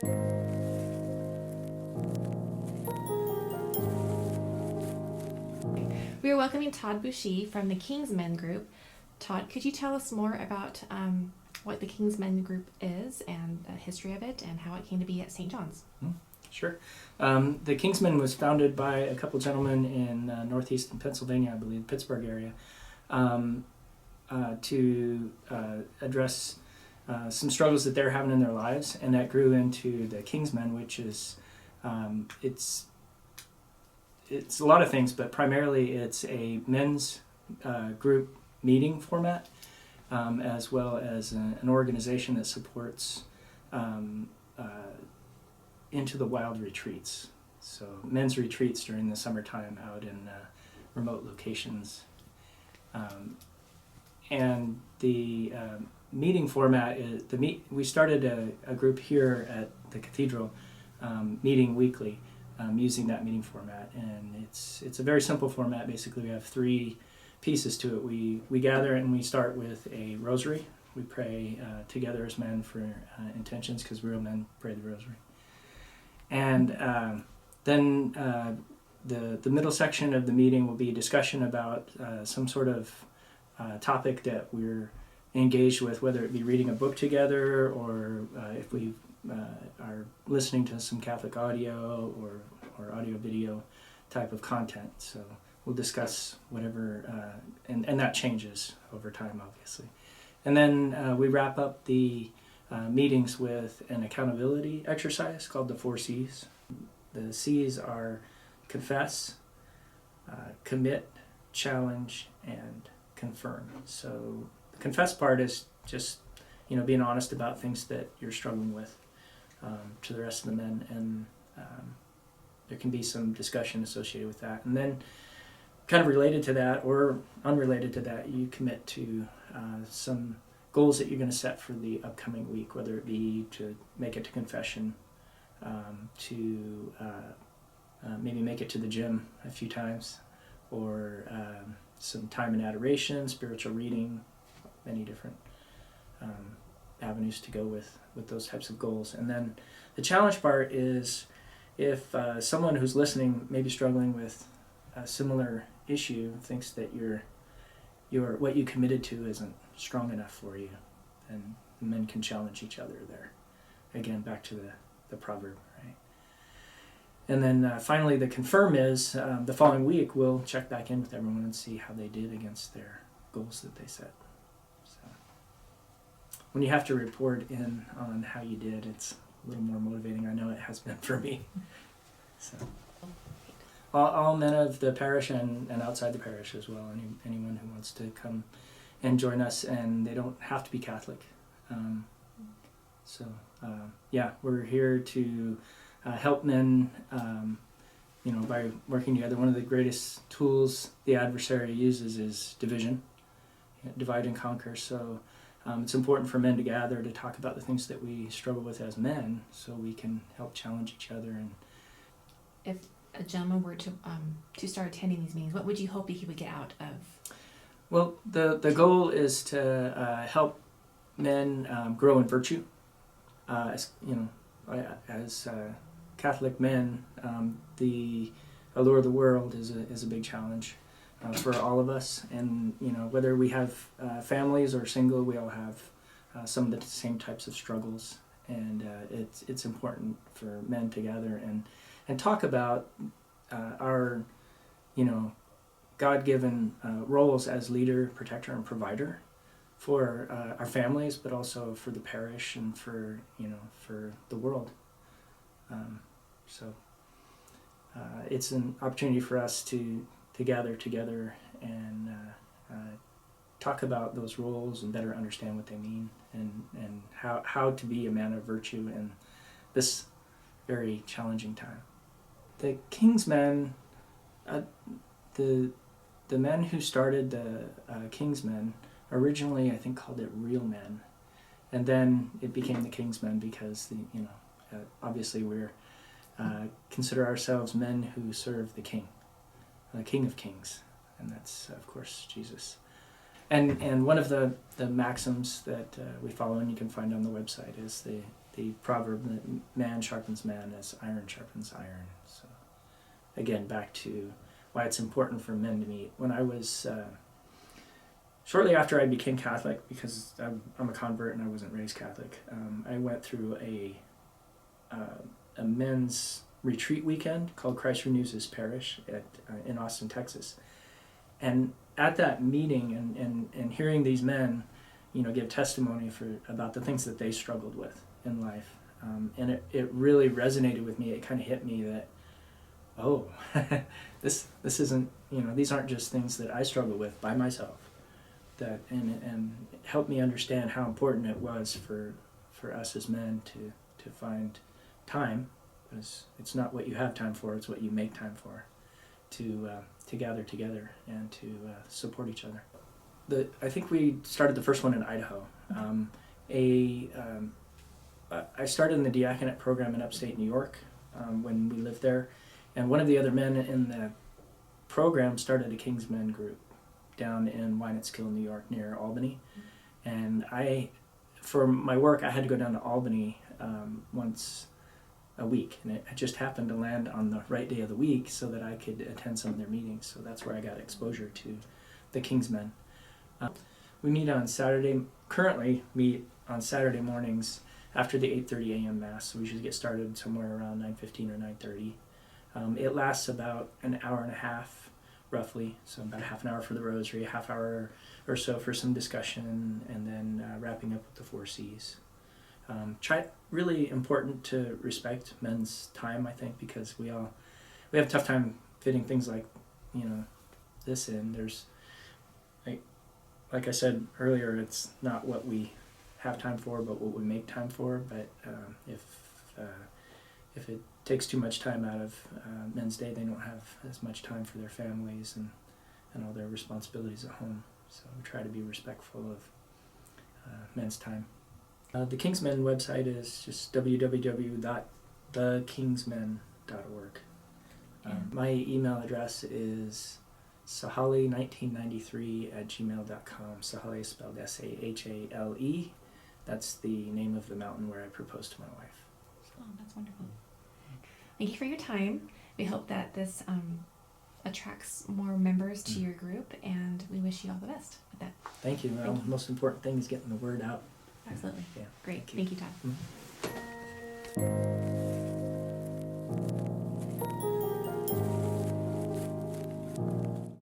We are welcoming Todd Bushee from the Kingsmen group. Todd, could you tell us more about what the Kingsmen group is and the history of it and how it came to be at St. John's? Sure. The Kingsmen was founded by a couple gentlemen in northeastern Pennsylvania, I believe, Pittsburgh area, to address some struggles that they're having in their lives, and that grew into the Kingsmen, which is it's a lot of things, but primarily it's a men's group meeting format, as well as an organization that supports into the wild retreats. So men's retreats during the summertime out in remote locations. And the meeting format is we started a group here at the cathedral meeting weekly using that meeting format, and it's a very simple format. Basically, we have three pieces to it. We gather and we start with a rosary. We pray together as men for intentions, because real men pray the rosary. And then the middle section of the meeting will be a discussion about some sort of topic that we're engaged with, whether it be reading a book together, or if we are listening to some Catholic audio or audio video type of content. So we'll discuss whatever, and that changes over time, obviously. And then we wrap up the meetings with an accountability exercise called the 4 C's. The C's are confess, commit, challenge, and confirm. So the confess part is just being honest about things that you're struggling with to the rest of the men, and there can be some discussion associated with that. And then kind of related to that or unrelated to that, you commit to some goals that you're going to set for the upcoming week, whether it be to make it to confession, to maybe make it to the gym a few times, or some time in adoration, spiritual reading, many different avenues to go with those types of goals. And then the challenge part is if someone who's listening may be struggling with a similar issue, thinks that your what you committed to isn't strong enough for you, then the men can challenge each other there. Again, back to the proverb, right? And then finally, the confirm is the following week we'll check back in with everyone and see how they did against their goals that they set. So when you have to report in on how you did, it's a little more motivating. I know it has been for me. So all men of the parish and outside the parish as well, anyone who wants to come and join us, and they don't have to be Catholic. We're here to help men, by working together. One of the greatest tools the adversary uses is division, divide and conquer. So it's important for men to gather to talk about the things that we struggle with as men, so we can help challenge each other. And if a gentleman were to start attending these meetings, what would you hope he would get out of? Well, the goal is to help men grow in virtue. As Catholic men, the allure of the world is a big challenge for all of us. And whether we have families or single, we all have some of the same types of struggles. And it's important for men to gather and talk about our God-given roles as leader, protector, and provider for our families, but also for the parish and for the world. It's an opportunity for us to gather together and talk about those roles and better understand what they mean, and how to be a man of virtue in this very challenging time. The Kingsmen, the men who started the Kingsmen originally, I think, called it Real Men, and then it became the Kingsmen because obviously we're consider ourselves men who serve the King of Kings, and that's of course Jesus. And one of the maxims that we follow, and you can find on the website, is the proverb that man sharpens man as iron sharpens iron. So again, back to why it's important for men to meet. When I was shortly after I became Catholic, because I'm a convert and I wasn't raised Catholic, I went through a men's retreat weekend called Christ Renews His Parish in Austin, Texas. And at that meeting and hearing these men, give testimony about the things that they struggled with in life, and it really resonated with me. It kind of hit me that, oh, this isn't, these aren't just things that I struggle with by myself. That and it helped me understand how important it was for us as men to find time, because it's not what you have time for, it's what you make time for, to gather together and to support each other. I think we started the first one in Idaho. I started in the diaconate program in upstate New York when we lived there, and one of the other men in the program started a Kingsmen group down in Wynantskill, New York, near Albany. And for my work, I had to go down to Albany once a week, and it just happened to land on the right day of the week so that I could attend some of their meetings. So that's where I got exposure to the Kingsmen. We meet on Saturday, currently meet on Saturday mornings after the 8:30 a.m. Mass. So we usually get started somewhere around 9:15 or 9:30. It lasts about an hour and a half, roughly. So about a half an hour for the rosary, a half hour or so for some discussion, and then wrapping up with the 4 C's. Really important to respect men's time, I think, because we have a tough time fitting things like, this in. There's, like I said earlier, it's not what we have time for, but what we make time for. But if it takes too much time out of men's day, they don't have as much time for their families and all their responsibilities at home. So we try to be respectful of men's time. The Kingsmen website is just www.thekingsmen.org. My email address is sahale1993@gmail.com. Sahale is spelled Sahale. That's the name of the mountain where I proposed to my wife. Oh, that's wonderful. Thank you for your time. We hope that this attracts more members to your group, and we wish you all the best with that. Thank you. The most important thing is getting the word out. Absolutely. Yeah. Great. Thank you, Todd. Mm-hmm.